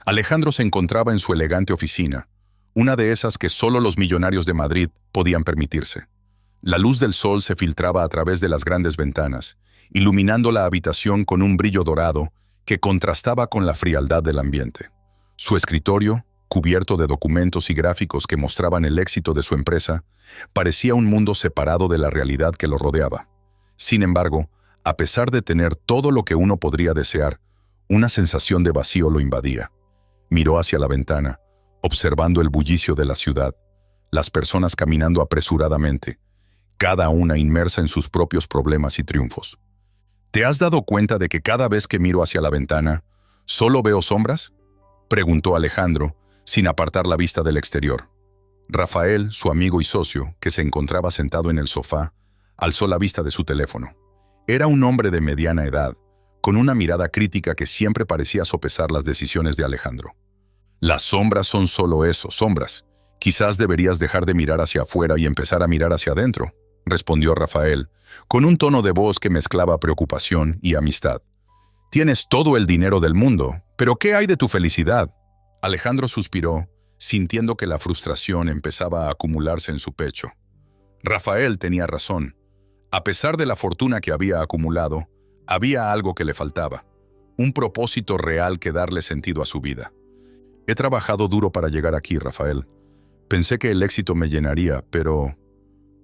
Alejandro se encontraba en su elegante oficina, una de esas que solo los millonarios de Madrid podían permitirse. La luz del sol se filtraba a través de las grandes ventanas, iluminando la habitación con un brillo dorado que contrastaba con la frialdad del ambiente. Su escritorio, cubierto de documentos y gráficos que mostraban el éxito de su empresa, parecía un mundo separado de la realidad que lo rodeaba. Sin embargo, a pesar de tener todo lo que uno podría desear, una sensación de vacío lo invadía. Miró hacia la ventana, observando el bullicio de la ciudad, las personas caminando apresuradamente, cada una inmersa en sus propios problemas y triunfos. ¿Te has dado cuenta de que cada vez que miro hacia la ventana, solo veo sombras?, preguntó Alejandro, sin apartar la vista del exterior. Rafael, su amigo y socio, que se encontraba sentado en el sofá, alzó la vista de su teléfono. Era un hombre de mediana edad, con una mirada crítica que siempre parecía sopesar las decisiones de Alejandro. Las sombras son solo eso, sombras. Quizás deberías dejar de mirar hacia afuera y empezar a mirar hacia adentro, respondió Rafael, con un tono de voz que mezclaba preocupación y amistad. Tienes todo el dinero del mundo, pero ¿qué hay de tu felicidad? Alejandro suspiró, sintiendo que la frustración empezaba a acumularse en su pecho. Rafael tenía razón. A pesar de la fortuna que había acumulado, había algo que le faltaba, un propósito real que darle sentido a su vida. He trabajado duro para llegar aquí, Rafael. Pensé que el éxito me llenaría, pero...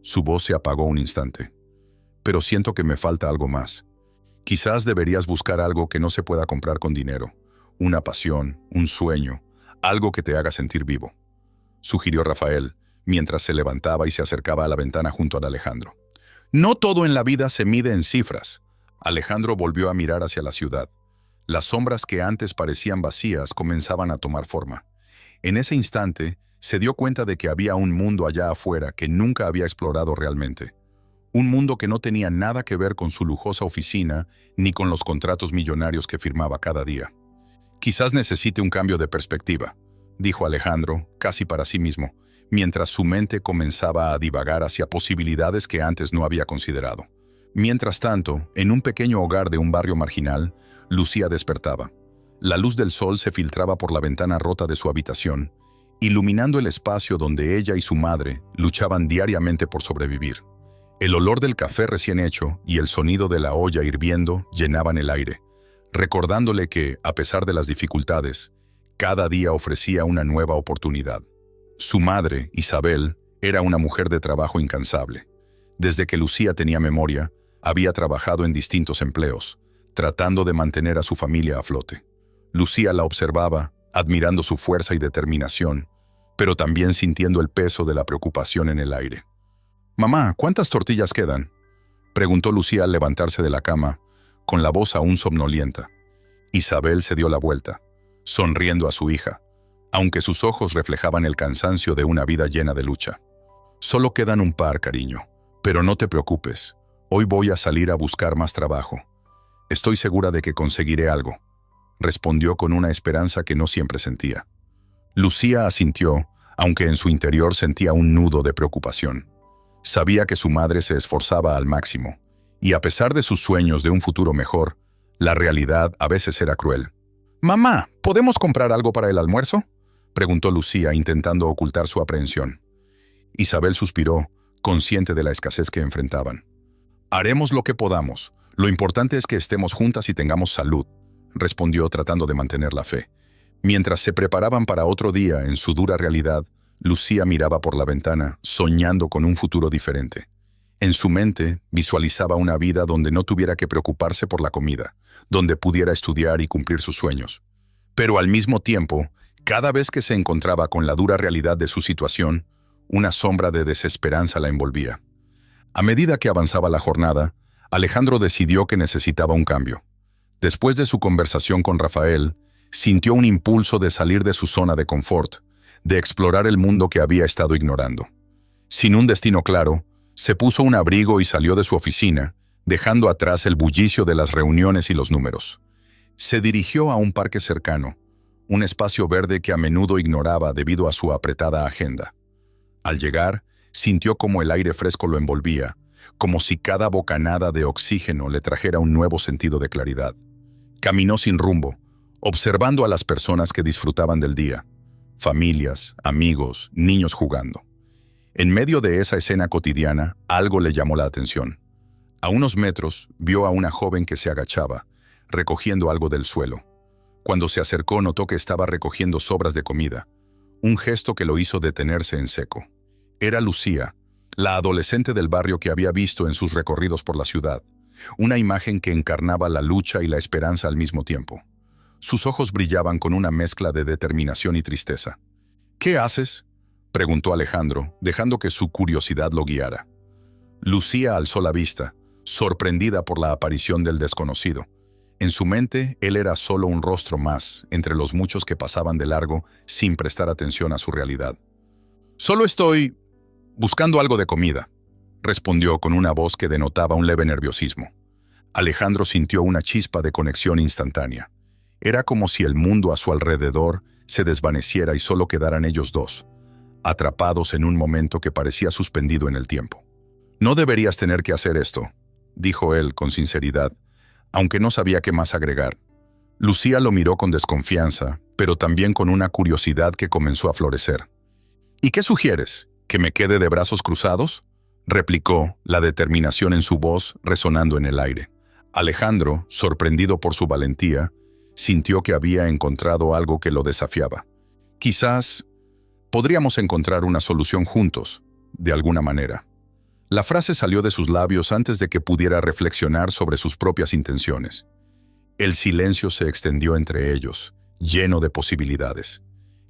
Su voz se apagó un instante. Pero siento que me falta algo más. Quizás deberías buscar algo que no se pueda comprar con dinero. Una pasión, un sueño, algo que te haga sentir vivo, sugirió Rafael, mientras se levantaba y se acercaba a la ventana junto a Alejandro. No todo en la vida se mide en cifras. Alejandro volvió a mirar hacia la ciudad. Las sombras que antes parecían vacías comenzaban a tomar forma. En ese instante, se dio cuenta de que había un mundo allá afuera que nunca había explorado realmente. Un mundo que no tenía nada que ver con su lujosa oficina ni con los contratos millonarios que firmaba cada día. Quizás necesite un cambio de perspectiva, dijo Alejandro, casi para sí mismo, mientras su mente comenzaba a divagar hacia posibilidades que antes no había considerado. Mientras tanto, en un pequeño hogar de un barrio marginal, Lucía despertaba. La luz del sol se filtraba por la ventana rota de su habitación, iluminando el espacio donde ella y su madre luchaban diariamente por sobrevivir. El olor del café recién hecho y el sonido de la olla hirviendo llenaban el aire, recordándole que, a pesar de las dificultades, cada día ofrecía una nueva oportunidad. Su madre, Isabel, era una mujer de trabajo incansable. Desde que Lucía tenía memoria, había trabajado en distintos empleos, tratando de mantener a su familia a flote. Lucía la observaba, admirando su fuerza y determinación, pero también sintiendo el peso de la preocupación en el aire. «Mamá, ¿cuántas tortillas quedan?», preguntó Lucía al levantarse de la cama, con la voz aún somnolienta. Isabel se dio la vuelta, sonriendo a su hija, aunque sus ojos reflejaban el cansancio de una vida llena de lucha. «Solo quedan un par, cariño, pero no te preocupes, hoy voy a salir a buscar más trabajo. Estoy segura de que conseguiré algo», respondió con una esperanza que no siempre sentía. Lucía asintió, aunque en su interior sentía un nudo de preocupación. Sabía que su madre se esforzaba al máximo, y a pesar de sus sueños de un futuro mejor, la realidad a veces era cruel. «Mamá, ¿podemos comprar algo para el almuerzo?», preguntó Lucía, intentando ocultar su aprehensión. Isabel suspiró, consciente de la escasez que enfrentaban. «Haremos lo que podamos. Lo importante es que estemos juntas y tengamos salud», respondió tratando de mantener la fe. Mientras se preparaban para otro día en su dura realidad, Lucía miraba por la ventana, soñando con un futuro diferente. En su mente, visualizaba una vida donde no tuviera que preocuparse por la comida, donde pudiera estudiar y cumplir sus sueños. Pero al mismo tiempo, cada vez que se encontraba con la dura realidad de su situación, una sombra de desesperanza la envolvía. A medida que avanzaba la jornada, Alejandro decidió que necesitaba un cambio. Después de su conversación con Rafael, sintió un impulso de salir de su zona de confort, de explorar el mundo que había estado ignorando. Sin un destino claro, se puso un abrigo y salió de su oficina, dejando atrás el bullicio de las reuniones y los números. Se dirigió a un parque cercano, un espacio verde que a menudo ignoraba debido a su apretada agenda. Al llegar, sintió como el aire fresco lo envolvía, como si cada bocanada de oxígeno le trajera un nuevo sentido de claridad. Caminó sin rumbo, observando a las personas que disfrutaban del día, familias, amigos, niños jugando. En medio de esa escena cotidiana, algo le llamó la atención. A unos metros, vio a una joven que se agachaba, recogiendo algo del suelo. Cuando se acercó, notó que estaba recogiendo sobras de comida, un gesto que lo hizo detenerse en seco. Era Lucía, la adolescente del barrio que había visto en sus recorridos por la ciudad, una imagen que encarnaba la lucha y la esperanza al mismo tiempo. Sus ojos brillaban con una mezcla de determinación y tristeza. «¿Qué haces?», preguntó Alejandro, dejando que su curiosidad lo guiara. Lucía alzó la vista, sorprendida por la aparición del desconocido. En su mente, él era solo un rostro más, entre los muchos que pasaban de largo sin prestar atención a su realidad. «Solo estoy buscando algo de comida», respondió con una voz que denotaba un leve nerviosismo. Alejandro sintió una chispa de conexión instantánea. Era como si el mundo a su alrededor se desvaneciera y solo quedaran ellos dos, atrapados en un momento que parecía suspendido en el tiempo. «No deberías tener que hacer esto», dijo él con sinceridad, aunque no sabía qué más agregar. Lucía lo miró con desconfianza, pero también con una curiosidad que comenzó a florecer. «¿Y qué sugieres? ¿Que me quede de brazos cruzados?», replicó, la determinación en su voz resonando en el aire. Alejandro, sorprendido por su valentía, sintió que había encontrado algo que lo desafiaba. «Quizás podríamos encontrar una solución juntos, de alguna manera». La frase salió de sus labios antes de que pudiera reflexionar sobre sus propias intenciones. El silencio se extendió entre ellos, lleno de posibilidades.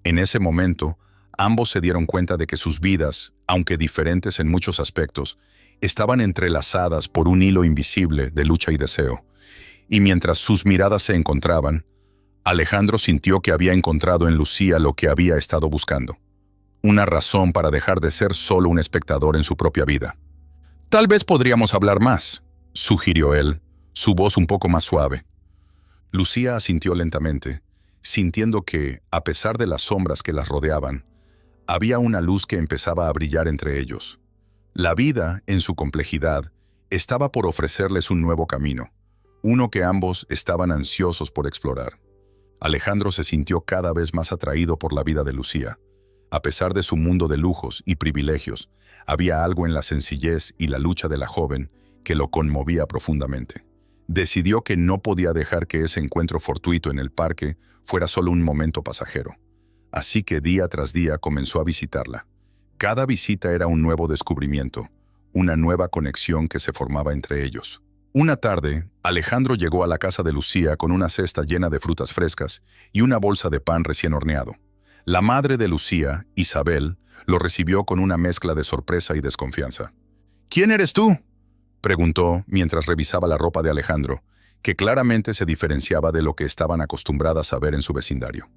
En ese momento, ambos se dieron cuenta de que sus vidas, aunque diferentes en muchos aspectos, estaban entrelazadas por un hilo invisible de lucha y deseo. Y mientras sus miradas se encontraban, Alejandro sintió que había encontrado en Lucía lo que había estado buscando. Una razón para dejar de ser solo un espectador en su propia vida. «Tal vez podríamos hablar más», sugirió él, su voz un poco más suave. Lucía asintió lentamente, sintiendo que, a pesar de las sombras que las rodeaban, había una luz que empezaba a brillar entre ellos. La vida, en su complejidad, estaba por ofrecerles un nuevo camino, uno que ambos estaban ansiosos por explorar. Alejandro se sintió cada vez más atraído por la vida de Lucía. A pesar de su mundo de lujos y privilegios, había algo en la sencillez y la lucha de la joven que lo conmovía profundamente. Decidió que no podía dejar que ese encuentro fortuito en el parque fuera solo un momento pasajero. Así que día tras día comenzó a visitarla. Cada visita era un nuevo descubrimiento, una nueva conexión que se formaba entre ellos. Una tarde, Alejandro llegó a la casa de Lucía con una cesta llena de frutas frescas y una bolsa de pan recién horneado. La madre de Lucía, Isabel, lo recibió con una mezcla de sorpresa y desconfianza. «¿Quién eres tú?», preguntó mientras revisaba la ropa de Alejandro, que claramente se diferenciaba de lo que estaban acostumbradas a ver en su vecindario.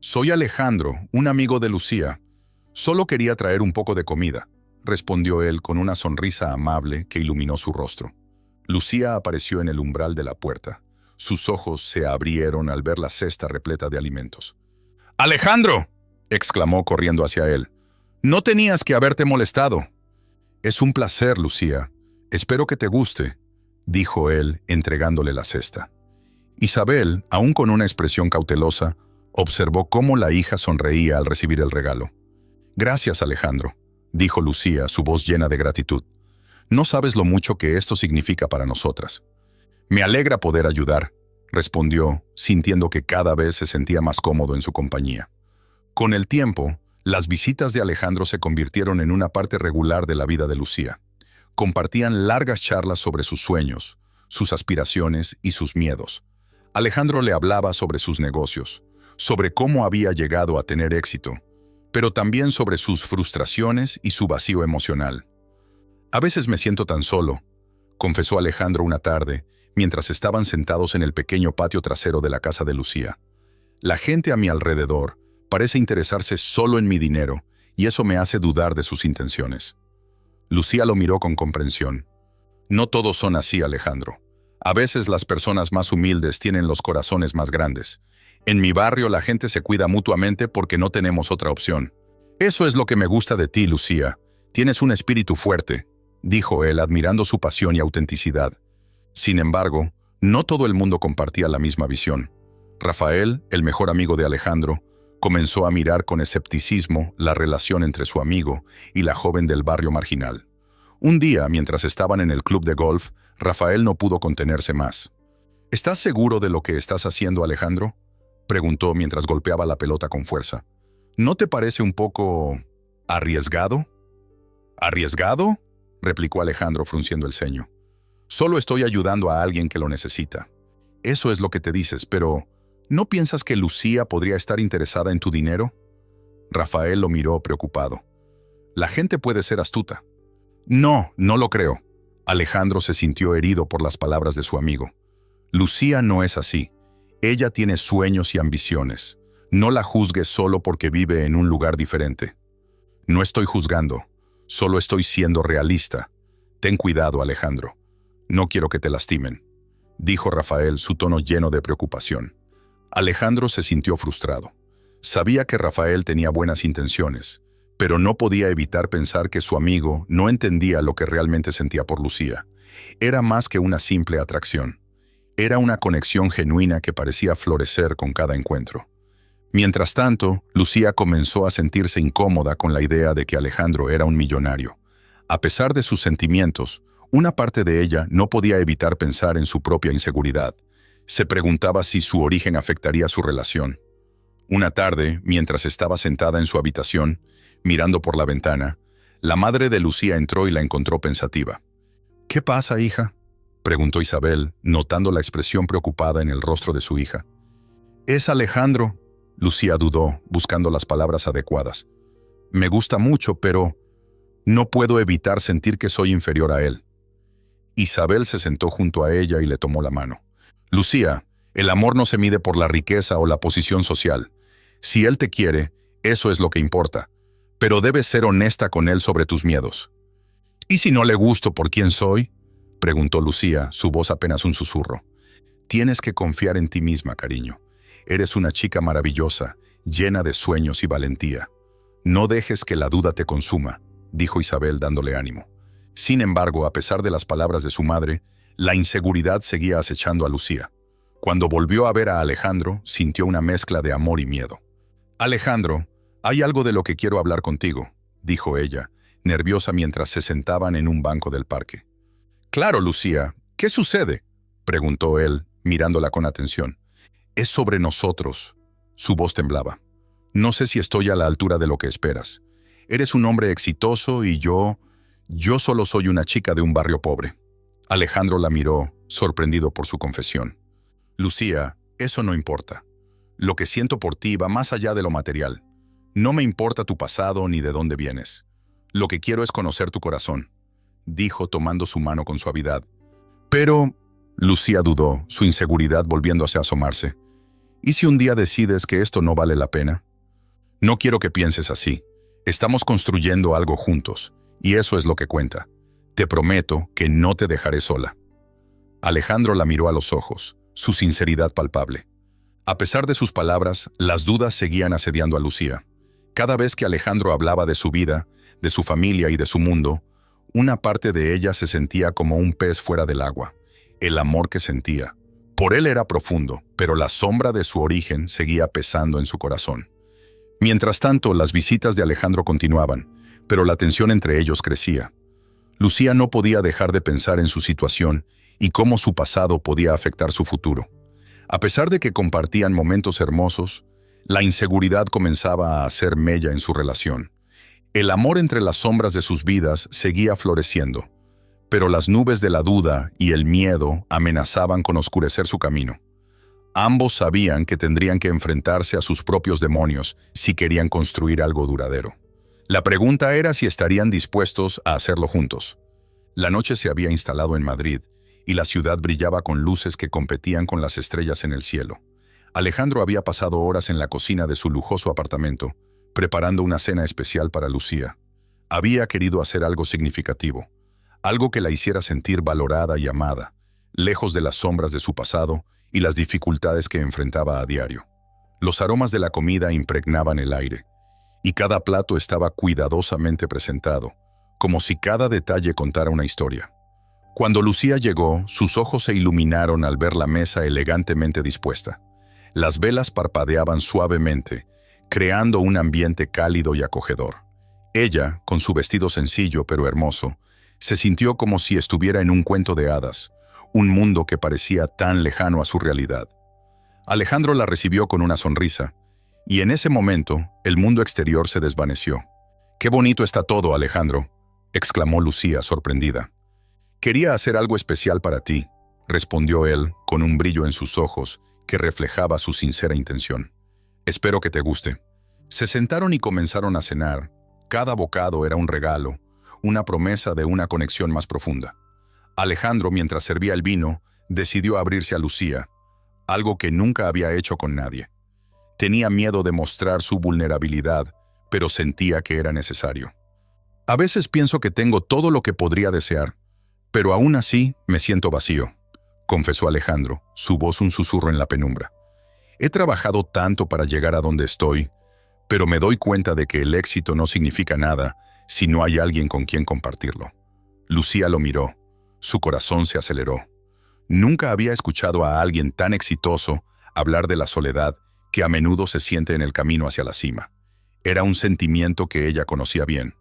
«Soy Alejandro, un amigo de Lucía. Solo quería traer un poco de comida», respondió él con una sonrisa amable que iluminó su rostro. Lucía apareció en el umbral de la puerta. Sus ojos se abrieron al ver la cesta repleta de alimentos. «¡Alejandro!», exclamó corriendo hacia él. «No tenías que haberte molestado». «Es un placer, Lucía. Espero que te guste», dijo él, entregándole la cesta. Isabel, aún con una expresión cautelosa, observó cómo la hija sonreía al recibir el regalo. «Gracias, Alejandro», dijo Lucía, su voz llena de gratitud. «No sabes lo mucho que esto significa para nosotras». «Me alegra poder ayudar», respondió, sintiendo que cada vez se sentía más cómodo en su compañía. Con el tiempo, las visitas de Alejandro se convirtieron en una parte regular de la vida de Lucía. Compartían largas charlas sobre sus sueños, sus aspiraciones y sus miedos. Alejandro le hablaba sobre sus negocios, sobre cómo había llegado a tener éxito, pero también sobre sus frustraciones y su vacío emocional. «A veces me siento tan solo», confesó Alejandro una tarde, mientras estaban sentados en el pequeño patio trasero de la casa de Lucía. «La gente a mi alrededor parece interesarse solo en mi dinero, y eso me hace dudar de sus intenciones». Lucía lo miró con comprensión. «No todos son así, Alejandro. A veces las personas más humildes tienen los corazones más grandes. En mi barrio la gente se cuida mutuamente porque no tenemos otra opción. Eso es lo que me gusta de ti, Lucía. Tienes un espíritu fuerte», dijo él, admirando su pasión y autenticidad. Sin embargo, no todo el mundo compartía la misma visión. Rafael, el mejor amigo de Alejandro, comenzó a mirar con escepticismo la relación entre su amigo y la joven del barrio marginal. Un día, mientras estaban en el club de golf, Rafael no pudo contenerse más. ¿Estás seguro de lo que estás haciendo, Alejandro?, preguntó mientras golpeaba la pelota con fuerza. ¿No te parece un poco arriesgado? ¿Arriesgado?, replicó Alejandro frunciendo el ceño. Solo estoy ayudando a alguien que lo necesita. Eso es lo que te dices, pero ¿no piensas que Lucía podría estar interesada en tu dinero? Rafael lo miró preocupado. La gente puede ser astuta. No, no lo creo. Alejandro se sintió herido por las palabras de su amigo. Lucía no es así. Ella tiene sueños y ambiciones. No la juzgues solo porque vive en un lugar diferente. No estoy juzgando, solo estoy siendo realista. Ten cuidado, Alejandro. No quiero que te lastimen, dijo Rafael, su tono lleno de preocupación. Alejandro se sintió frustrado. Sabía que Rafael tenía buenas intenciones, pero no podía evitar pensar que su amigo no entendía lo que realmente sentía por Lucía. Era más que una simple atracción. Era una conexión genuina que parecía florecer con cada encuentro. Mientras tanto, Lucía comenzó a sentirse incómoda con la idea de que Alejandro era un millonario. A pesar de sus sentimientos, una parte de ella no podía evitar pensar en su propia inseguridad. Se preguntaba si su origen afectaría su relación. Una tarde, mientras estaba sentada en su habitación, mirando por la ventana, la madre de Lucía entró y la encontró pensativa. ¿Qué pasa, hija?, preguntó Isabel, notando la expresión preocupada en el rostro de su hija. Es Alejandro. Lucía dudó, buscando las palabras adecuadas. Me gusta mucho, pero no puedo evitar sentir que soy inferior a él. Isabel se sentó junto a ella y le tomó la mano. Lucía, el amor no se mide por la riqueza o la posición social. Si él te quiere, eso es lo que importa. Pero debes ser honesta con él sobre tus miedos. ¿Y si no le gusto por quién soy?, preguntó Lucía, su voz apenas un susurro. Tienes que confiar en ti misma, cariño. Eres una chica maravillosa, llena de sueños y valentía. No dejes que la duda te consuma, dijo Isabel dándole ánimo. Sin embargo, a pesar de las palabras de su madre, la inseguridad seguía acechando a Lucía. Cuando volvió a ver a Alejandro, sintió una mezcla de amor y miedo. Alejandro, hay algo de lo que quiero hablar contigo, dijo ella, nerviosa mientras se sentaban en un banco del parque. Claro, Lucía, ¿qué sucede?, preguntó él, mirándola con atención. Es sobre nosotros. Su voz temblaba. No sé si estoy a la altura de lo que esperas. Eres un hombre exitoso y yo solo soy una chica de un barrio pobre. Alejandro la miró, sorprendido por su confesión. Lucía, eso no importa. Lo que siento por ti va más allá de lo material. No me importa tu pasado ni de dónde vienes. Lo que quiero es conocer tu corazón, dijo tomando su mano con suavidad. Pero Lucía dudó, su inseguridad volviéndose a asomarse. ¿Y si un día decides que esto no vale la pena? No quiero que pienses así. Estamos construyendo algo juntos, y eso es lo que cuenta. Te prometo que no te dejaré sola. Alejandro la miró a los ojos, su sinceridad palpable. A pesar de sus palabras, las dudas seguían asediando a Lucía. Cada vez que Alejandro hablaba de su vida, de su familia y de su mundo, una parte de ella se sentía como un pez fuera del agua. El amor que sentía. Por él era profundo, pero la sombra de su origen seguía pesando en su corazón. Mientras tanto, las visitas de Alejandro continuaban, pero la tensión entre ellos crecía. Lucía no podía dejar de pensar en su situación y cómo su pasado podía afectar su futuro. A pesar de que compartían momentos hermosos, la inseguridad comenzaba a hacer mella en su relación. El amor entre las sombras de sus vidas seguía floreciendo, pero las nubes de la duda y el miedo amenazaban con oscurecer su camino. Ambos sabían que tendrían que enfrentarse a sus propios demonios si querían construir algo duradero. La pregunta era si estarían dispuestos a hacerlo juntos. La noche se había instalado en Madrid, y la ciudad brillaba con luces que competían con las estrellas en el cielo. Alejandro había pasado horas en la cocina de su lujoso apartamento, preparando una cena especial para Lucía. Había querido hacer algo significativo, algo que la hiciera sentir valorada y amada, lejos de las sombras de su pasado y las dificultades que enfrentaba a diario. Los aromas de la comida impregnaban el aire, y cada plato estaba cuidadosamente presentado, como si cada detalle contara una historia. Cuando Lucía llegó, sus ojos se iluminaron al ver la mesa elegantemente dispuesta. Las velas parpadeaban suavemente, creando un ambiente cálido y acogedor. Ella, con su vestido sencillo pero hermoso, se sintió como si estuviera en un cuento de hadas, un mundo que parecía tan lejano a su realidad. Alejandro la recibió con una sonrisa, y en ese momento el mundo exterior se desvaneció. «Qué bonito está todo, Alejandro», exclamó Lucía sorprendida. «Quería hacer algo especial para ti», respondió él con un brillo en sus ojos que reflejaba su sincera intención. «Espero que te guste». Se sentaron y comenzaron a cenar. Cada bocado era un regalo, una promesa de una conexión más profunda. Alejandro, mientras servía el vino, decidió abrirse a Lucía, algo que nunca había hecho con nadie. Tenía miedo de mostrar su vulnerabilidad, pero sentía que era necesario. «A veces pienso que tengo todo lo que podría desear, pero aún así me siento vacío», confesó Alejandro, su voz un susurro en la penumbra. «He trabajado tanto para llegar a donde estoy, pero me doy cuenta de que el éxito no significa nada si no hay alguien con quien compartirlo». Lucía lo miró. Su corazón se aceleró. Nunca había escuchado a alguien tan exitoso hablar de la soledad que a menudo se siente en el camino hacia la cima. Era un sentimiento que ella conocía bien.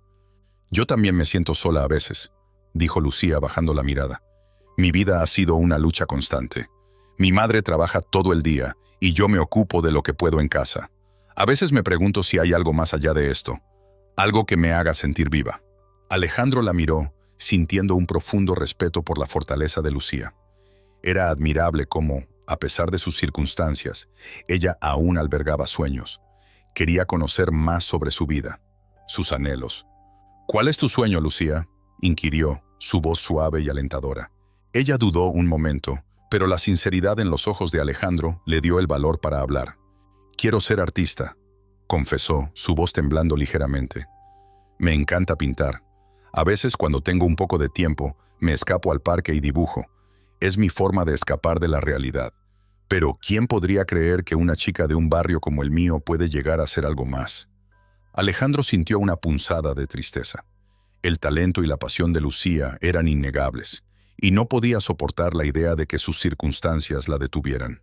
«Yo también me siento sola a veces», dijo Lucía bajando la mirada. «Mi vida ha sido una lucha constante. Mi madre trabaja todo el día y yo me ocupo de lo que puedo en casa. A veces me pregunto si hay algo más allá de esto, algo que me haga sentir viva». Alejandro la miró, sintiendo un profundo respeto por la fortaleza de Lucía. Era admirable cómo, a pesar de sus circunstancias, ella aún albergaba sueños. Quería conocer más sobre su vida, sus anhelos. «¿Cuál es tu sueño, Lucía?», inquirió, su voz suave y alentadora. Ella dudó un momento, pero la sinceridad en los ojos de Alejandro le dio el valor para hablar. «Quiero ser artista», confesó, su voz temblando ligeramente. «Me encanta pintar. A veces, cuando tengo un poco de tiempo, me escapo al parque y dibujo. Es mi forma de escapar de la realidad. Pero, ¿quién podría creer que una chica de un barrio como el mío puede llegar a ser algo más?». Alejandro sintió una punzada de tristeza. El talento y la pasión de Lucía eran innegables, y no podía soportar la idea de que sus circunstancias la detuvieran.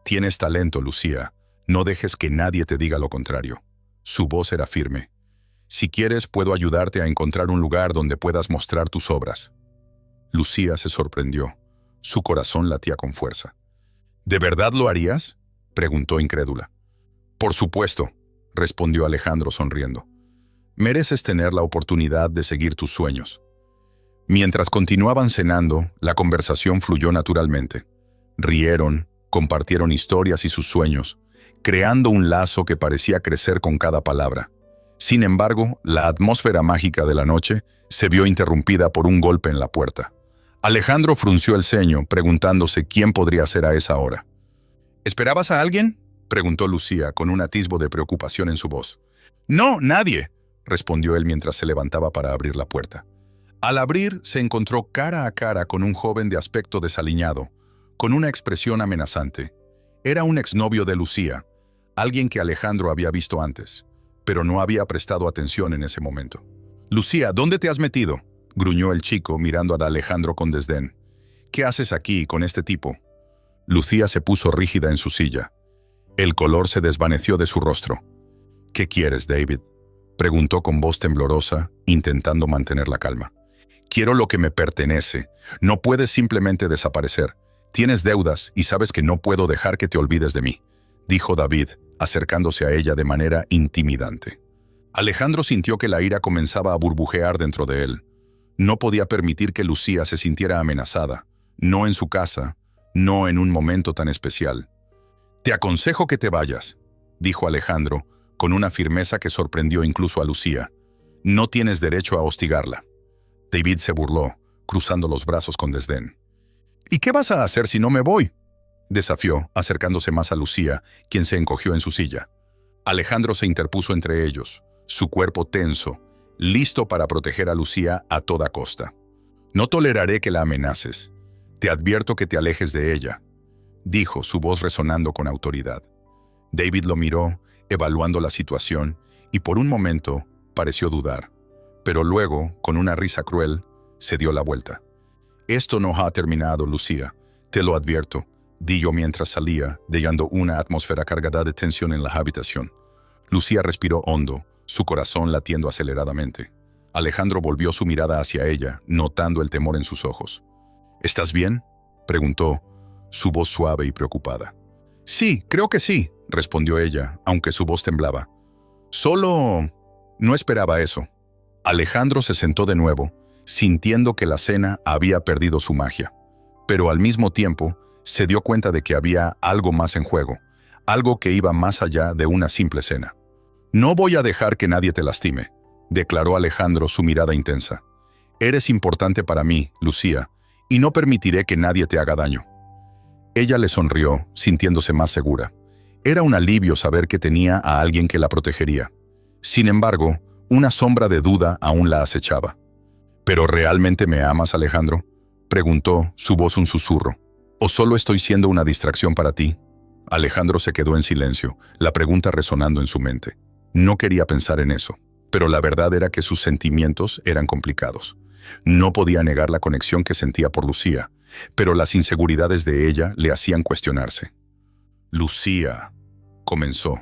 «Tienes talento, Lucía. No dejes que nadie te diga lo contrario». Su voz era firme. «Si quieres, puedo ayudarte a encontrar un lugar donde puedas mostrar tus obras». Lucía se sorprendió. Su corazón latía con fuerza. «¿De verdad lo harías?», preguntó incrédula. «Por supuesto», respondió Alejandro sonriendo. «Mereces tener la oportunidad de seguir tus sueños». Mientras continuaban cenando, la conversación fluyó naturalmente. Rieron, compartieron historias y sus sueños, creando un lazo que parecía crecer con cada palabra. Sin embargo, la atmósfera mágica de la noche se vio interrumpida por un golpe en la puerta. Alejandro frunció el ceño, preguntándose quién podría ser a esa hora. «¿Esperabas a alguien?», preguntó Lucía con un atisbo de preocupación en su voz. «No, nadie», respondió él mientras se levantaba para abrir la puerta. Al abrir, se encontró cara a cara con un joven de aspecto desaliñado, con una expresión amenazante. Era un exnovio de Lucía, alguien que Alejandro había visto antes, pero no había prestado atención en ese momento. «Lucía, ¿dónde te has metido?», gruñó el chico mirando a Alejandro con desdén. «¿Qué haces aquí con este tipo?». Lucía se puso rígida en su silla. El color se desvaneció de su rostro. «¿Qué quieres, David?», preguntó con voz temblorosa, intentando mantener la calma. «Quiero lo que me pertenece. No puedes simplemente desaparecer. Tienes deudas y sabes que no puedo dejar que te olvides de mí», dijo David, acercándose a ella de manera intimidante. Alejandro sintió que la ira comenzaba a burbujear dentro de él. No podía permitir que Lucía se sintiera amenazada, no en su casa, no en un momento tan especial. «Te aconsejo que te vayas», dijo Alejandro, con una firmeza que sorprendió incluso a Lucía. «No tienes derecho a hostigarla». David se burló, cruzando los brazos con desdén. «¿Y qué vas a hacer si no me voy?», desafió, acercándose más a Lucía, quien se encogió en su silla. Alejandro se interpuso entre ellos, su cuerpo tenso, listo para proteger a Lucía a toda costa. «No toleraré que la amenaces. Te advierto que te alejes de ella», dijo, su voz resonando con autoridad. David lo miró, evaluando la situación, y por un momento pareció dudar. Pero luego, con una risa cruel, se dio la vuelta. «Esto no ha terminado, Lucía. Te lo advierto. di yo mientras salía, dejando una atmósfera cargada de tensión en la habitación. Lucía respiró hondo, su corazón latiendo aceleradamente. Alejandro volvió su mirada hacia ella, notando el temor en sus ojos. ¿Estás bien?, preguntó, su voz suave y preocupada. Sí, creo que sí, respondió ella, aunque su voz temblaba. Solo... no esperaba eso. Alejandro se sentó de nuevo, sintiendo que la cena había perdido su magia. Pero al mismo tiempo, se dio cuenta de que había algo más en juego, algo que iba más allá de una simple cena. No voy a dejar que nadie te lastime, declaró Alejandro, su mirada intensa. Eres importante para mí, Lucía, y no permitiré que nadie te haga daño. Ella le sonrió, sintiéndose más segura. Era un alivio saber que tenía a alguien que la protegería. Sin embargo, una sombra de duda aún la acechaba. ¿Pero realmente me amas, Alejandro?, preguntó, su voz un susurro. ¿O solo estoy siendo una distracción para ti? Alejandro se quedó en silencio, la pregunta resonando en su mente. No quería pensar en eso, pero la verdad era que sus sentimientos eran complicados. No podía negar la conexión que sentía por Lucía, pero las inseguridades de ella le hacían cuestionarse. Lucía, comenzó,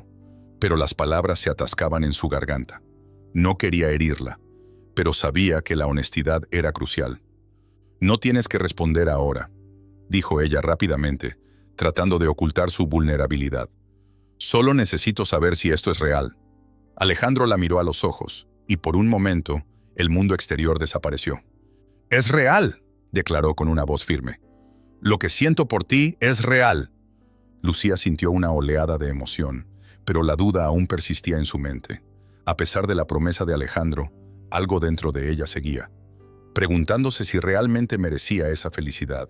pero las palabras se atascaban en su garganta. No quería herirla, pero sabía que la honestidad era crucial. No tienes que responder ahora, dijo ella rápidamente, tratando de ocultar su vulnerabilidad. Solo necesito saber si esto es real. Alejandro la miró a los ojos, y por un momento, el mundo exterior desapareció. «Es real», declaró con una voz firme. «Lo que siento por ti es real». Lucía sintió una oleada de emoción, pero la duda aún persistía en su mente. A pesar de la promesa de Alejandro, algo dentro de ella seguía, preguntándose si realmente merecía esa felicidad.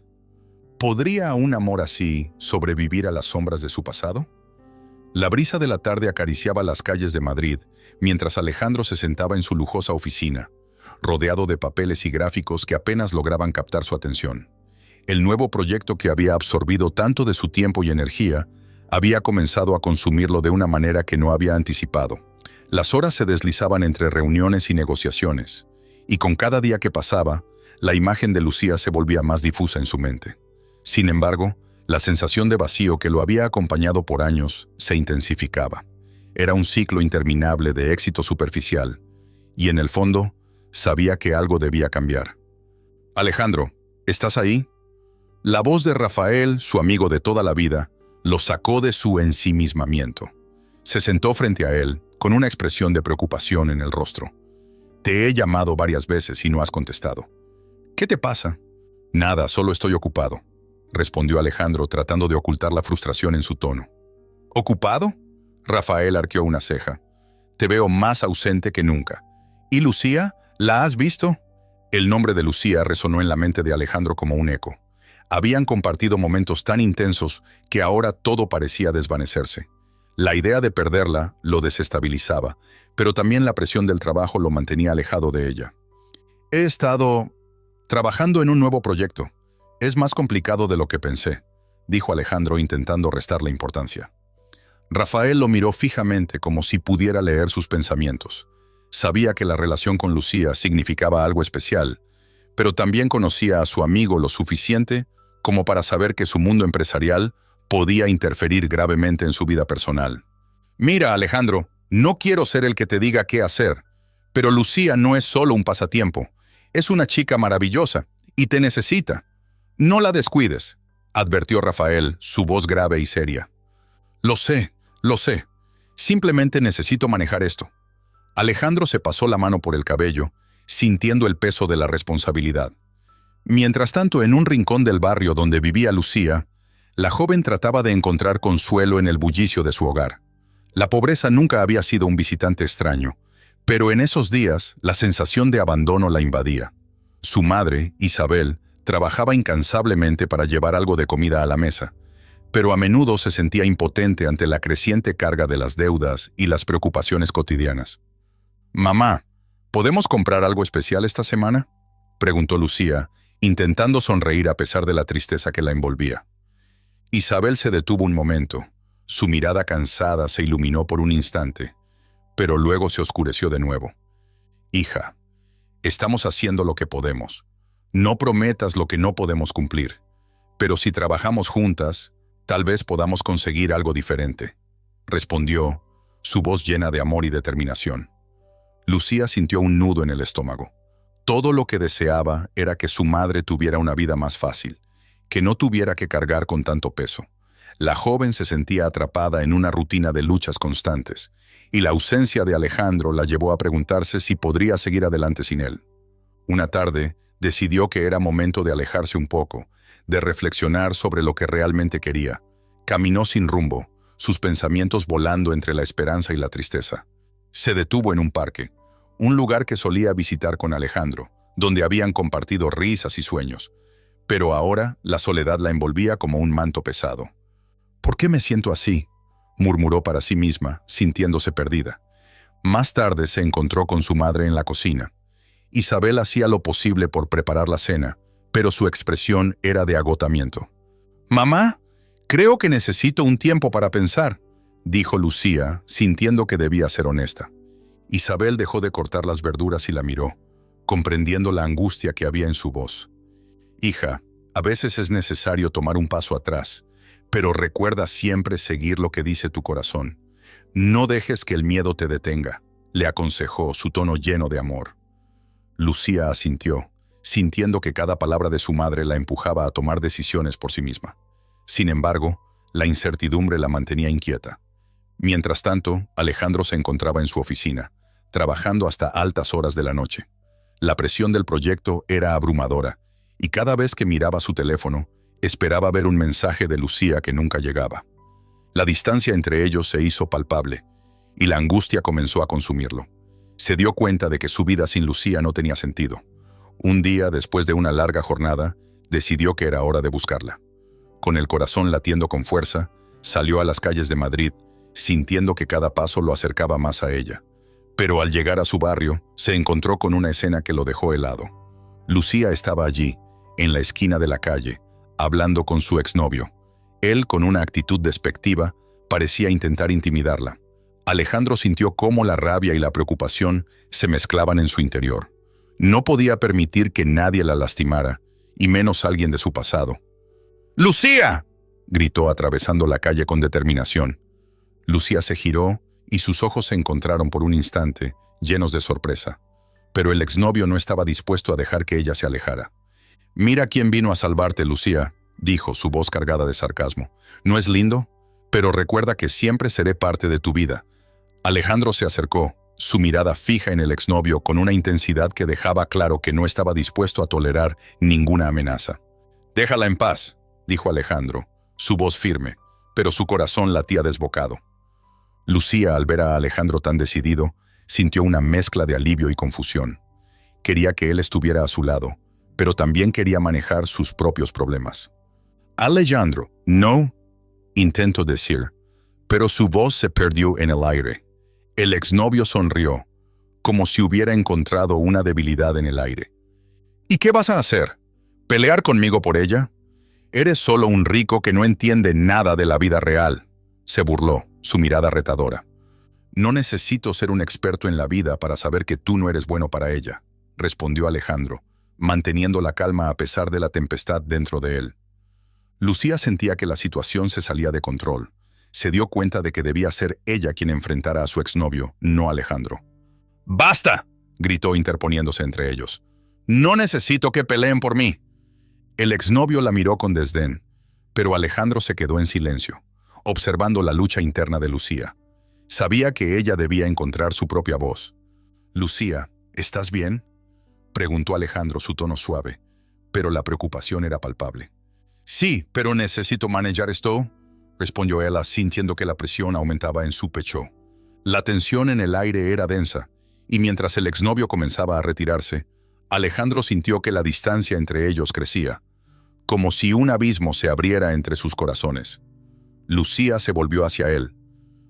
¿Podría un amor así sobrevivir a las sombras de su pasado? La brisa de la tarde acariciaba las calles de Madrid, mientras Alejandro se sentaba en su lujosa oficina, rodeado de papeles y gráficos que apenas lograban captar su atención. El nuevo proyecto que había absorbido tanto de su tiempo y energía había comenzado a consumirlo de una manera que no había anticipado. Las horas se deslizaban entre reuniones y negociaciones, y con cada día que pasaba, la imagen de Lucía se volvía más difusa en su mente. Sin embargo, la sensación de vacío que lo había acompañado por años se intensificaba. Era un ciclo interminable de éxito superficial, y en el fondo, sabía que algo debía cambiar. «Alejandro, ¿estás ahí?» La voz de Rafael, su amigo de toda la vida, lo sacó de su ensimismamiento. Se sentó frente a él, con una expresión de preocupación en el rostro. «Te he llamado varias veces y no has contestado. ¿Qué te pasa?» «Nada, solo estoy ocupado», respondió Alejandro, tratando de ocultar la frustración en su tono. «¿Ocupado?» Rafael arqueó una ceja. «Te veo más ausente que nunca. ¿Y Lucía? ¿La has visto?» El nombre de Lucía resonó en la mente de Alejandro como un eco. Habían compartido momentos tan intensos que ahora todo parecía desvanecerse. La idea de perderla lo desestabilizaba, pero también la presión del trabajo lo mantenía alejado de ella. «He estado trabajando en un nuevo proyecto. Es más complicado de lo que pensé», dijo Alejandro intentando restarle importancia. Rafael lo miró fijamente como si pudiera leer sus pensamientos. Sabía que la relación con Lucía significaba algo especial, pero también conocía a su amigo lo suficiente como para saber que su mundo empresarial podía interferir gravemente en su vida personal. «Mira, Alejandro, no quiero ser el que te diga qué hacer, pero Lucía no es solo un pasatiempo. Es una chica maravillosa y te necesita. No la descuides», advirtió Rafael, su voz grave y seria. Lo sé. Simplemente necesito manejar esto». Alejandro se pasó la mano por el cabello, sintiendo el peso de la responsabilidad. Mientras tanto, en un rincón del barrio donde vivía Lucía, la joven trataba de encontrar consuelo en el bullicio de su hogar. La pobreza nunca había sido un visitante extraño, pero en esos días la sensación de abandono la invadía. Su madre, Isabel, trabajaba incansablemente para llevar algo de comida a la mesa, pero a menudo se sentía impotente ante la creciente carga de las deudas y las preocupaciones cotidianas. «Mamá, ¿podemos comprar algo especial esta semana?», preguntó Lucía, intentando sonreír a pesar de la tristeza que la envolvía. Isabel se detuvo un momento. Su mirada cansada se iluminó por un instante, pero luego se oscureció de nuevo. «Hija, estamos haciendo lo que podemos. No prometas lo que no podemos cumplir. Pero si trabajamos juntas, Tal vez podamos conseguir algo diferente, respondió, su voz llena de amor y determinación. Lucía sintió un nudo en el estómago. Todo lo que deseaba era que su madre tuviera una vida más fácil, que no tuviera que cargar con tanto peso. La joven se sentía atrapada en una rutina de luchas constantes, y la ausencia de Alejandro la llevó a preguntarse si podría seguir adelante sin él. Una tarde, decidió que era momento de alejarse un poco, de reflexionar sobre lo que realmente quería. Caminó sin rumbo, sus pensamientos volando entre la esperanza y la tristeza. Se detuvo en un parque, un lugar que solía visitar con Alejandro, donde habían compartido risas y sueños. Pero ahora la soledad la envolvía como un manto pesado. ¿Por qué me siento así?, murmuró para sí misma, sintiéndose perdida. Más tarde se encontró con su madre en la cocina. Isabel hacía lo posible por preparar la cena, pero su expresión era de agotamiento. «Mamá, creo que necesito un tiempo para pensar», dijo Lucía, sintiendo que debía ser honesta. Isabel dejó de cortar las verduras y la miró, comprendiendo la angustia que había en su voz. «Hija, a veces es necesario tomar un paso atrás, pero recuerda siempre seguir lo que dice tu corazón. No dejes que el miedo te detenga», le aconsejó, su tono lleno de amor. Lucía asintió, sintiendo que cada palabra de su madre la empujaba a tomar decisiones por sí misma. Sin embargo, la incertidumbre la mantenía inquieta. Mientras tanto, Alejandro se encontraba en su oficina, trabajando hasta altas horas de la noche. La presión del proyecto era abrumadora, y cada vez que miraba su teléfono, esperaba ver un mensaje de Lucía que nunca llegaba. La distancia entre ellos se hizo palpable, y la angustia comenzó a consumirlo. Se dio cuenta de que su vida sin Lucía no tenía sentido. Un día, después de una larga jornada, decidió que era hora de buscarla. Con el corazón latiendo con fuerza, salió a las calles de Madrid, sintiendo que cada paso lo acercaba más a ella. Pero al llegar a su barrio, se encontró con una escena que lo dejó helado. Lucía estaba allí, en la esquina de la calle, hablando con su exnovio. Él, con una actitud despectiva, parecía intentar intimidarla. Alejandro sintió cómo la rabia y la preocupación se mezclaban en su interior. No podía permitir que nadie la lastimara, y menos alguien de su pasado. «¡Lucía!», gritó atravesando la calle con determinación. Lucía se giró y sus ojos se encontraron por un instante, llenos de sorpresa. Pero el exnovio no estaba dispuesto a dejar que ella se alejara. «Mira quién vino a salvarte, Lucía», dijo, su voz cargada de sarcasmo. «¿No es lindo? Pero recuerda que siempre seré parte de tu vida». Alejandro se acercó, su mirada fija en el exnovio con una intensidad que dejaba claro que no estaba dispuesto a tolerar ninguna amenaza. «Déjala en paz», dijo Alejandro, su voz firme, pero su corazón latía desbocado. Lucía, al ver a Alejandro tan decidido, sintió una mezcla de alivio y confusión. Quería que él estuviera a su lado, pero también quería manejar sus propios problemas. «Alejandro, no», intentó decir, pero su voz se perdió en el aire. El exnovio sonrió, como si hubiera encontrado una debilidad en el aire. «¿Y qué vas a hacer? ¿Pelear conmigo por ella? Eres solo un rico que no entiende nada de la vida real», se burló, su mirada retadora. «No necesito ser un experto en la vida para saber que tú no eres bueno para ella», respondió Alejandro, manteniendo la calma a pesar de la tempestad dentro de él. Lucía sentía que la situación se salía de control. Se dio cuenta de que debía ser ella quien enfrentara a su exnovio, no Alejandro. «¡Basta!», gritó interponiéndose entre ellos. «No necesito que peleen por mí». El exnovio la miró con desdén, pero Alejandro se quedó en silencio, observando la lucha interna de Lucía. Sabía que ella debía encontrar su propia voz. «Lucía, ¿estás bien?», preguntó Alejandro, su tono suave, pero la preocupación era palpable. «Sí, pero necesito manejar esto», respondió ella, sintiendo que la presión aumentaba en su pecho. La tensión en el aire era densa, y mientras el exnovio comenzaba a retirarse, Alejandro sintió que la distancia entre ellos crecía, como si un abismo se abriera entre sus corazones. Lucía se volvió hacia él,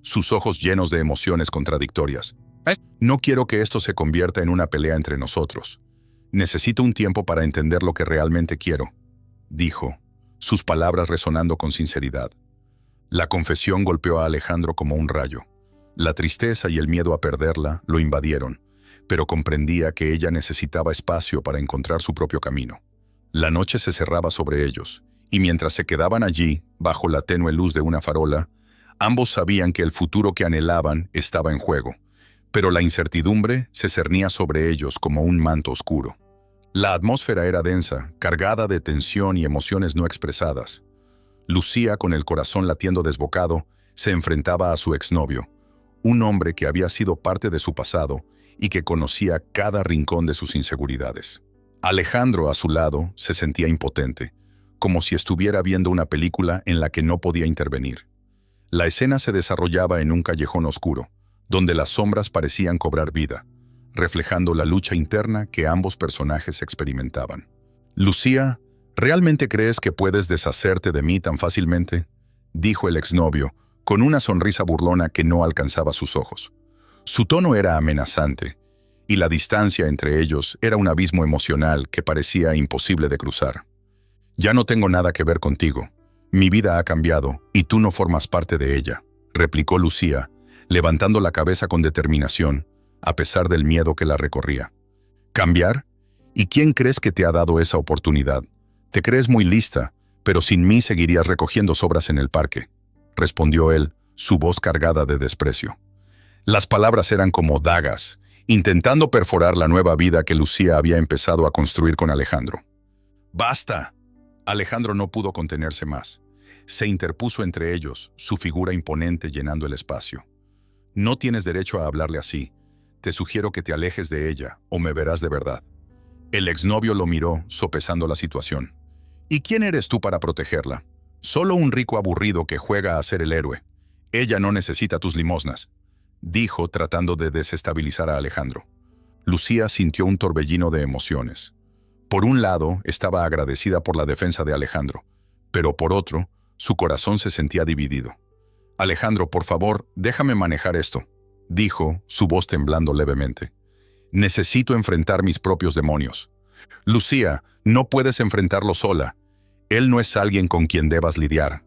sus ojos llenos de emociones contradictorias. «No quiero que esto se convierta en una pelea entre nosotros. Necesito un tiempo para entender lo que realmente quiero», dijo, sus palabras resonando con sinceridad. La confesión golpeó a Alejandro como un rayo. La tristeza y el miedo a perderla lo invadieron, pero comprendía que ella necesitaba espacio para encontrar su propio camino. La noche se cerraba sobre ellos, Y mientras se quedaban allí, bajo la tenue luz de una farola, ambos sabían que el futuro que anhelaban estaba en juego, pero la incertidumbre se cernía sobre ellos como un manto oscuro. La atmósfera era densa, cargada de tensión y emociones no expresadas. Lucía, con el corazón latiendo desbocado, se enfrentaba a su exnovio, un hombre que había sido parte de su pasado y que conocía cada rincón de sus inseguridades. Alejandro, a su lado, se sentía impotente, como si estuviera viendo una película en la que no podía intervenir. La escena se desarrollaba en un callejón oscuro, donde las sombras parecían cobrar vida, reflejando la lucha interna que ambos personajes experimentaban. «Lucía, ¿realmente crees que puedes deshacerte de mí tan fácilmente?», dijo el exnovio, con una sonrisa burlona que no alcanzaba sus ojos. Su tono era amenazante, y la distancia entre ellos era un abismo emocional que parecía imposible de cruzar. «Ya no tengo nada que ver contigo. Mi vida ha cambiado y tú no formas parte de ella», replicó Lucía, levantando la cabeza con determinación, a pesar del miedo que la recorría. «¿Cambiar? ¿Y quién crees que te ha dado esa oportunidad? Te crees muy lista, pero sin mí seguirías recogiendo sobras en el parque», respondió él, su voz cargada de desprecio. Las palabras eran como dagas, intentando perforar la nueva vida que Lucía había empezado a construir con Alejandro. «¡Basta!». Alejandro no pudo contenerse más. Se interpuso entre ellos, su figura imponente llenando el espacio. «No tienes derecho a hablarle así. Te sugiero que te alejes de ella, o me verás de verdad». El exnovio lo miró, sopesando la situación. «¿Y quién eres tú para protegerla? Solo un rico aburrido que juega a ser el héroe. Ella no necesita tus limosnas», dijo, tratando de desestabilizar a Alejandro. Lucía sintió un torbellino de emociones. Por un lado, estaba agradecida por la defensa de Alejandro, pero por otro, su corazón se sentía dividido. «Alejandro, por favor, déjame manejar esto», dijo, su voz temblando levemente. «Necesito enfrentar mis propios demonios». «Lucía, no puedes enfrentarlo sola. Él no es alguien con quien debas lidiar»,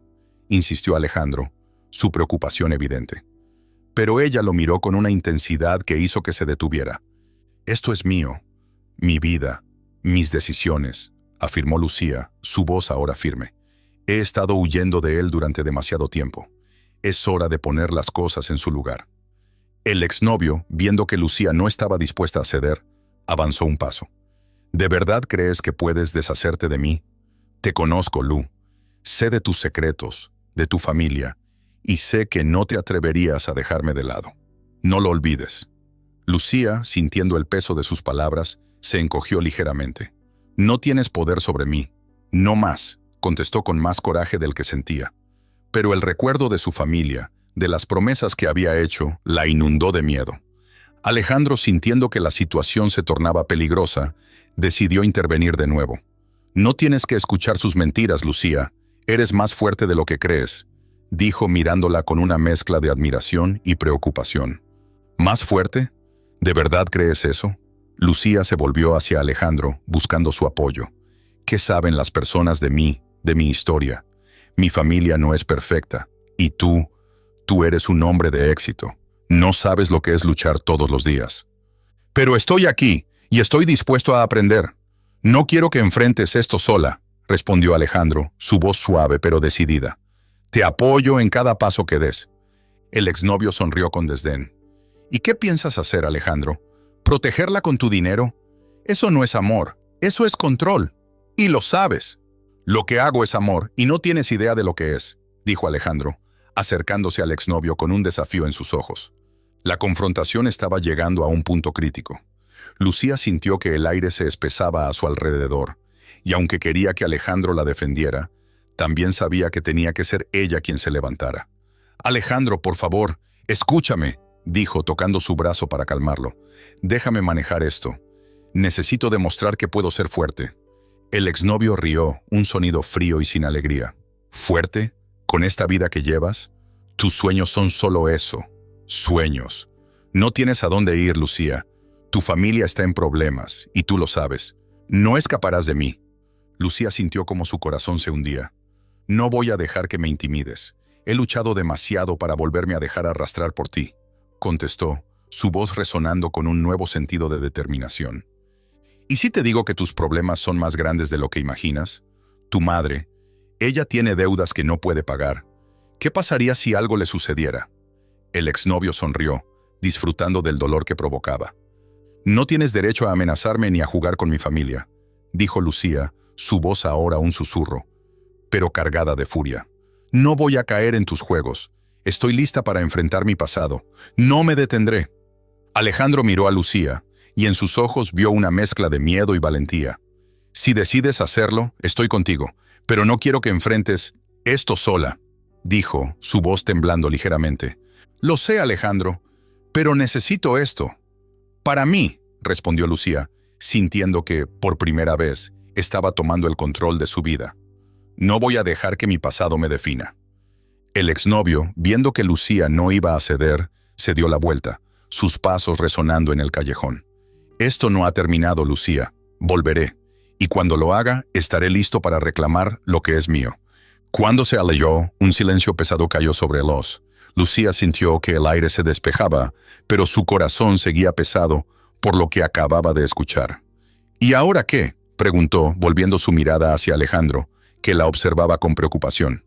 insistió Alejandro, su preocupación evidente. Pero ella lo miró con una intensidad que hizo que se detuviera. «Esto es mío, mi vida, mis decisiones», afirmó Lucía, su voz ahora firme. «He estado huyendo de él durante demasiado tiempo. Es hora de poner las cosas en su lugar». El exnovio, viendo que Lucía no estaba dispuesta a ceder, avanzó un paso. «¿De verdad crees que puedes deshacerte de mí? Te conozco, Lu. Sé de tus secretos, de tu familia, y sé que no te atreverías a dejarme de lado. No lo olvides». Lucía, sintiendo el peso de sus palabras, se encogió ligeramente. «No tienes poder sobre mí. No más», contestó con más coraje del que sentía. Pero el recuerdo de su familia, de las promesas que había hecho, la inundó de miedo. Alejandro, sintiendo que la situación se tornaba peligrosa, decidió intervenir de nuevo. «No tienes que escuchar sus mentiras, Lucía. Eres más fuerte de lo que crees», dijo mirándola con una mezcla de admiración y preocupación. «¿Más fuerte? ¿De verdad crees eso?». Lucía se volvió hacia Alejandro, buscando su apoyo. «¿Qué saben las personas de mí, de mi historia? Mi familia no es perfecta. Y tú eres un hombre de éxito. No sabes lo que es luchar todos los días». «Pero estoy aquí, y estoy dispuesto a aprender. No quiero que enfrentes esto sola», respondió Alejandro, su voz suave pero decidida. «Te apoyo en cada paso que des». El exnovio sonrió con desdén. «¿Y qué piensas hacer, Alejandro? ¿Protegerla con tu dinero? Eso no es amor, eso es control. Y lo sabes». «Lo que hago es amor, y no tienes idea de lo que es», dijo Alejandro, acercándose al exnovio con un desafío en sus ojos. La confrontación estaba llegando a un punto crítico. Lucía sintió que el aire se espesaba a su alrededor, y aunque quería que Alejandro la defendiera, también sabía que tenía que ser ella quien se levantara. «Alejandro, por favor, escúchame», dijo, tocando su brazo para calmarlo. «Déjame manejar esto. Necesito demostrar que puedo ser fuerte». El exnovio rió, un sonido frío y sin alegría. «¿Fuerte? ¿Con esta vida que llevas? Tus sueños son solo eso, sueños. No tienes a dónde ir, Lucía. Tu familia está en problemas, y tú lo sabes. No escaparás de mí». Lucía sintió como su corazón se hundía. «No voy a dejar que me intimides. He luchado demasiado para volverme a dejar arrastrar por ti», contestó, su voz resonando con un nuevo sentido de determinación. «¿Y si te digo que tus problemas son más grandes de lo que imaginas? Tu madre, Ella tiene deudas que no puede pagar. ¿Qué pasaría si algo le sucediera? El exnovio sonrió, disfrutando del dolor que provocaba. No tienes derecho a amenazarme ni a jugar con mi familia, dijo Lucía, su voz ahora un susurro, pero cargada de furia. No voy a caer en tus juegos. Estoy lista para enfrentar mi pasado. No me detendré. Alejandro miró a Lucía, y en sus ojos vio una mezcla de miedo y valentía. Si decides hacerlo, estoy contigo, pero no quiero que enfrentes esto sola, dijo, su voz temblando ligeramente. Lo sé, Alejandro, pero necesito esto. Para mí, respondió Lucía, sintiendo que, por primera vez, estaba tomando el control de su vida. No voy a dejar que mi pasado me defina. El exnovio, viendo que Lucía no iba a ceder, se dio la vuelta, sus pasos resonando en el callejón. Esto no ha terminado, Lucía. Volveré. Y cuando lo haga, estaré listo para reclamar lo que es mío. Cuando se alejó, un silencio pesado cayó sobre los. Lucía sintió que el aire se despejaba, pero su corazón seguía pesado por lo que acababa de escuchar. ¿Y ahora qué?, preguntó, volviendo su mirada hacia Alejandro, que la observaba con preocupación.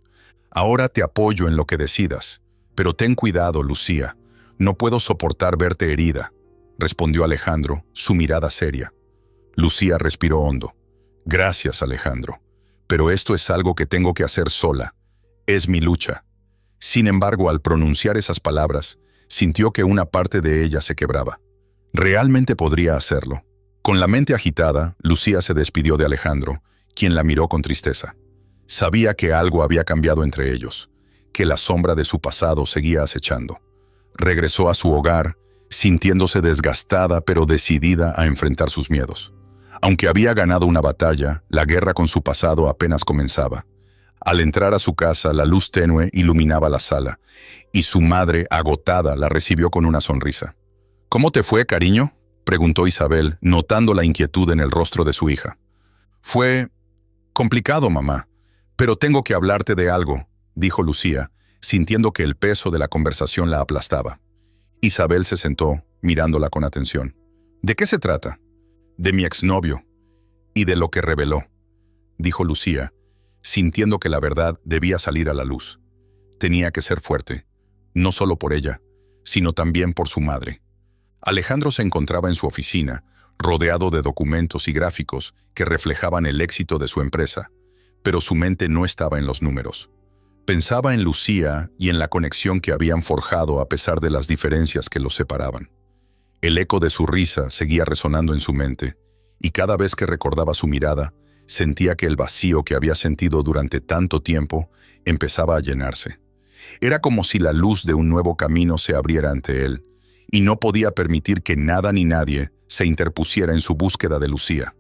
Ahora te apoyo en lo que decidas, pero ten cuidado, Lucía. No puedo soportar verte herida, respondió Alejandro, su mirada seria. Lucía respiró hondo. Gracias, Alejandro, pero esto es algo que tengo que hacer sola. Es mi lucha. Sin embargo, al pronunciar esas palabras, sintió que una parte de ella se quebraba. Realmente podría hacerlo. Con la mente agitada, Lucía se despidió de Alejandro, quien la miró con tristeza. Sabía que algo había cambiado entre ellos, que la sombra de su pasado seguía acechando. Regresó a su hogar, sintiéndose desgastada pero decidida a enfrentar sus miedos. Aunque había ganado una batalla, la guerra con su pasado apenas comenzaba. Al entrar a su casa, la luz tenue iluminaba la sala, y su madre, agotada, la recibió con una sonrisa. «¿Cómo te fue, cariño?», preguntó Isabel, notando la inquietud en el rostro de su hija. «Fue complicado, mamá, pero tengo que hablarte de algo», dijo Lucía, sintiendo que el peso de la conversación la aplastaba. Isabel se sentó, mirándola con atención. «¿De qué se trata?». «De mi exnovio y de lo que reveló», dijo Lucía, sintiendo que la verdad debía salir a la luz. Tenía que ser fuerte, no solo por ella, sino también por su madre. Alejandro se encontraba en su oficina, rodeado de documentos y gráficos que reflejaban el éxito de su empresa, pero su mente no estaba en los números. Pensaba en Lucía y en la conexión que habían forjado a pesar de las diferencias que los separaban. El eco de su risa seguía resonando en su mente, y cada vez que recordaba su mirada, sentía que el vacío que había sentido durante tanto tiempo empezaba a llenarse. Era como si la luz de un nuevo camino se abriera ante él, y no podía permitir que nada ni nadie se interpusiera en su búsqueda de Lucía.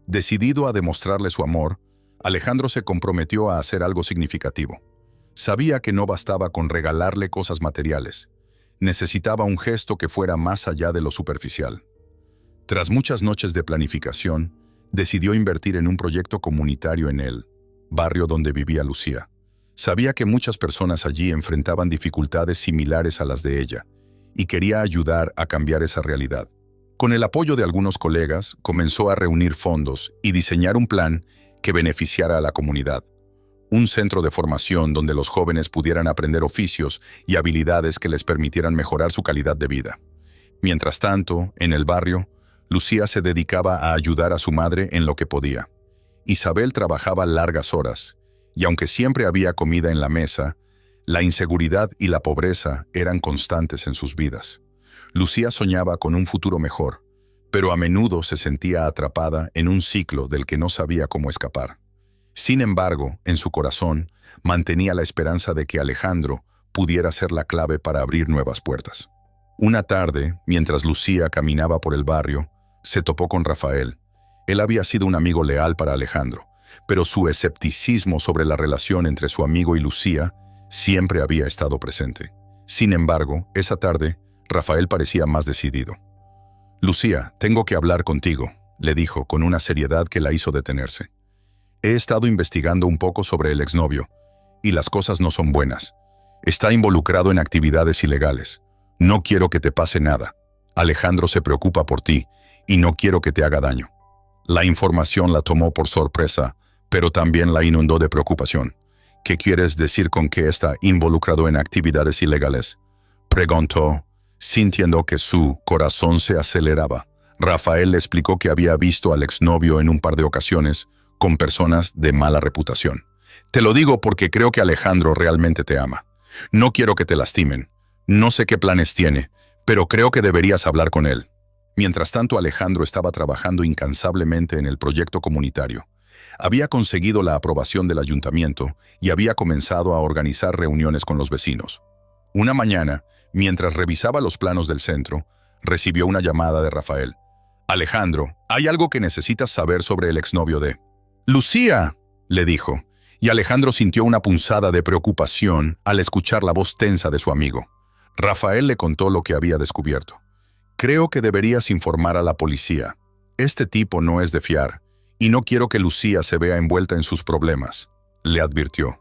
Decidido a demostrarle su amor, Alejandro se comprometió a hacer algo significativo. Sabía que no bastaba con regalarle cosas materiales. Necesitaba un gesto que fuera más allá de lo superficial. Tras muchas noches de planificación, decidió invertir en un proyecto comunitario en el barrio donde vivía Lucía. Sabía que muchas personas allí enfrentaban dificultades similares a las de ella, y quería ayudar a cambiar esa realidad. Con el apoyo de algunos colegas, comenzó a reunir fondos y diseñar un plan que beneficiara a la comunidad. Un centro de formación donde los jóvenes pudieran aprender oficios y habilidades que les permitieran mejorar su calidad de vida. Mientras tanto, en el barrio, Lucía se dedicaba a ayudar a su madre en lo que podía. Isabel trabajaba largas horas, y aunque siempre había comida en la mesa, la inseguridad y la pobreza eran constantes en sus vidas. Lucía soñaba con un futuro mejor, pero a menudo se sentía atrapada en un ciclo del que no sabía cómo escapar. Sin embargo, en su corazón, mantenía la esperanza de que Alejandro pudiera ser la clave para abrir nuevas puertas. Una tarde, mientras Lucía caminaba por el barrio, se topó con Rafael. Él había sido un amigo leal para Alejandro, pero su escepticismo sobre la relación entre su amigo y Lucía siempre había estado presente. Sin embargo, esa tarde, Rafael parecía más decidido. «Lucía, tengo que hablar contigo», le dijo con una seriedad que la hizo detenerse. «He estado investigando un poco sobre el exnovio, y las cosas no son buenas. Está involucrado en actividades ilegales. No quiero que te pase nada. Alejandro se preocupa por ti, y no quiero que te haga daño». La información la tomó por sorpresa, pero también la inundó de preocupación. ¿Qué quieres decir con que está involucrado en actividades ilegales?, preguntó, sintiendo que su corazón se aceleraba. Rafael le explicó que había visto al exnovio en un par de ocasiones con personas de mala reputación. Te lo digo porque creo que Alejandro realmente te ama. No quiero que te lastimen. No sé qué planes tiene, pero creo que deberías hablar con él. Mientras tanto, Alejandro estaba trabajando incansablemente en el proyecto comunitario. Había conseguido la aprobación del ayuntamiento y había comenzado a organizar reuniones con los vecinos. Una mañana, mientras revisaba los planos del centro, recibió una llamada de Rafael. «Alejandro, hay algo que necesitas saber sobre el exnovio de...» «Lucía», le dijo, y Alejandro sintió una punzada de preocupación al escuchar la voz tensa de su amigo. Rafael le contó lo que había descubierto. «Creo que deberías informar a la policía. Este tipo no es de fiar, y no quiero que Lucía se vea envuelta en sus problemas», le advirtió.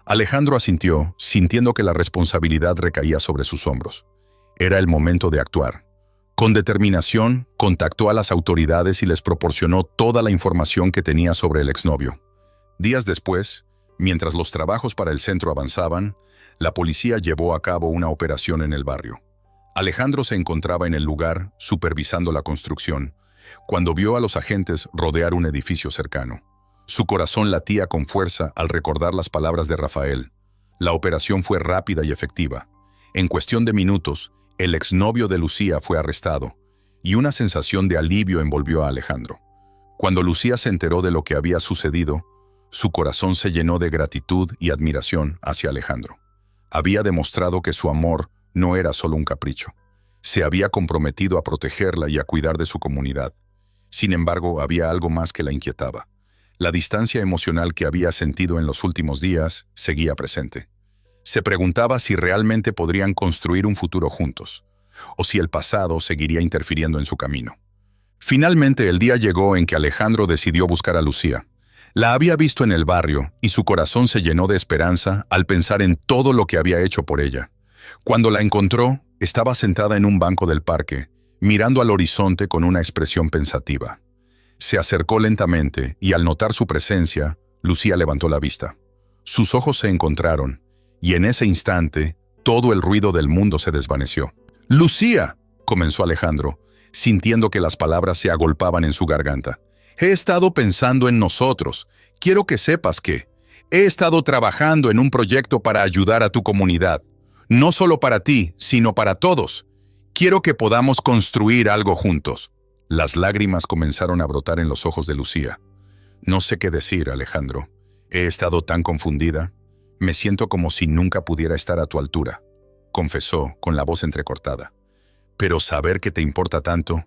Alejandro asintió, sintiendo que la responsabilidad recaía sobre sus hombros. Era el momento de actuar. Con determinación, contactó a las autoridades y les proporcionó toda la información que tenía sobre el exnovio. Días después, mientras los trabajos para el centro avanzaban, la policía llevó a cabo una operación en el barrio. Alejandro se encontraba en el lugar, supervisando la construcción, cuando vio a los agentes rodear un edificio cercano. Su corazón latía con fuerza al recordar las palabras de Rafael. La operación fue rápida y efectiva. En cuestión de minutos, el exnovio de Lucía fue arrestado, y una sensación de alivio envolvió a Alejandro. Cuando Lucía se enteró de lo que había sucedido, su corazón se llenó de gratitud y admiración hacia Alejandro. Había demostrado que su amor no era solo un capricho. Se había comprometido a protegerla y a cuidar de su comunidad. Sin embargo, había algo más que la inquietaba. La distancia emocional que había sentido en los últimos días seguía presente. Se preguntaba si realmente podrían construir un futuro juntos, o si el pasado seguiría interfiriendo en su camino. Finalmente, el día llegó en que Alejandro decidió buscar a Lucía. La había visto en el barrio y su corazón se llenó de esperanza al pensar en todo lo que había hecho por ella. Cuando la encontró, estaba sentada en un banco del parque, mirando al horizonte con una expresión pensativa. Se acercó lentamente y al notar su presencia, Lucía levantó la vista. Sus ojos se encontraron y en ese instante todo el ruido del mundo se desvaneció. «Lucía», comenzó Alejandro, sintiendo que las palabras se agolpaban en su garganta. «He estado pensando en nosotros. Quiero que sepas que he estado trabajando en un proyecto para ayudar a tu comunidad. No solo para ti, sino para todos. Quiero que podamos construir algo juntos». Las lágrimas comenzaron a brotar en los ojos de Lucía. «No sé qué decir, Alejandro. He estado tan confundida. Me siento como si nunca pudiera estar a tu altura», confesó con la voz entrecortada. «Pero saber que te importa tanto,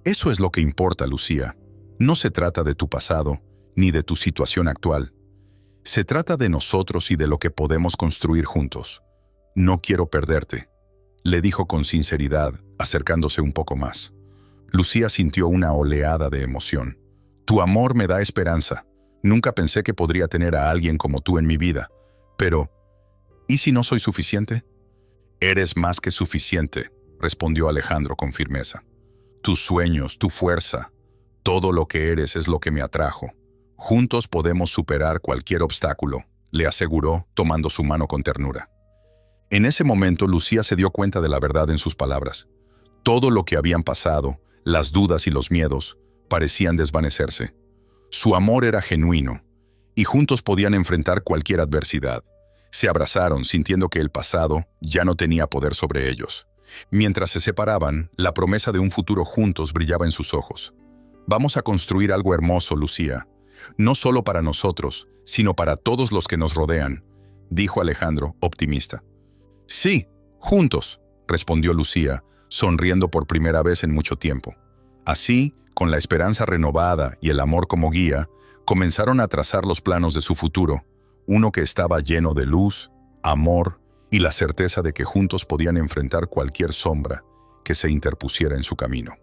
eso es lo que importa, Lucía. No se trata de tu pasado, ni de tu situación actual. Se trata de nosotros y de lo que podemos construir juntos. No quiero perderte», le dijo con sinceridad, acercándose un poco más. Lucía sintió una oleada de emoción. «Tu amor me da esperanza. Nunca pensé que podría tener a alguien como tú en mi vida. Pero, ¿y si no soy suficiente?». «Eres más que suficiente», respondió Alejandro con firmeza. «Tus sueños, tu fuerza, todo lo que eres es lo que me atrajo. Juntos podemos superar cualquier obstáculo», le aseguró, tomando su mano con ternura. En ese momento, Lucía se dio cuenta de la verdad en sus palabras. Todo lo que habían pasado, las dudas y los miedos, parecían desvanecerse. Su amor era genuino, y juntos podían enfrentar cualquier adversidad. Se abrazaron, sintiendo que el pasado ya no tenía poder sobre ellos. Mientras se separaban, la promesa de un futuro juntos brillaba en sus ojos. «Vamos a construir algo hermoso, Lucía. No solo para nosotros, sino para todos los que nos rodean», dijo Alejandro, optimista. «Sí, juntos», respondió Lucía, sonriendo por primera vez en mucho tiempo. Así, con la esperanza renovada y el amor como guía, comenzaron a trazar los planos de su futuro, uno que estaba lleno de luz, amor y la certeza de que juntos podían enfrentar cualquier sombra que se interpusiera en su camino.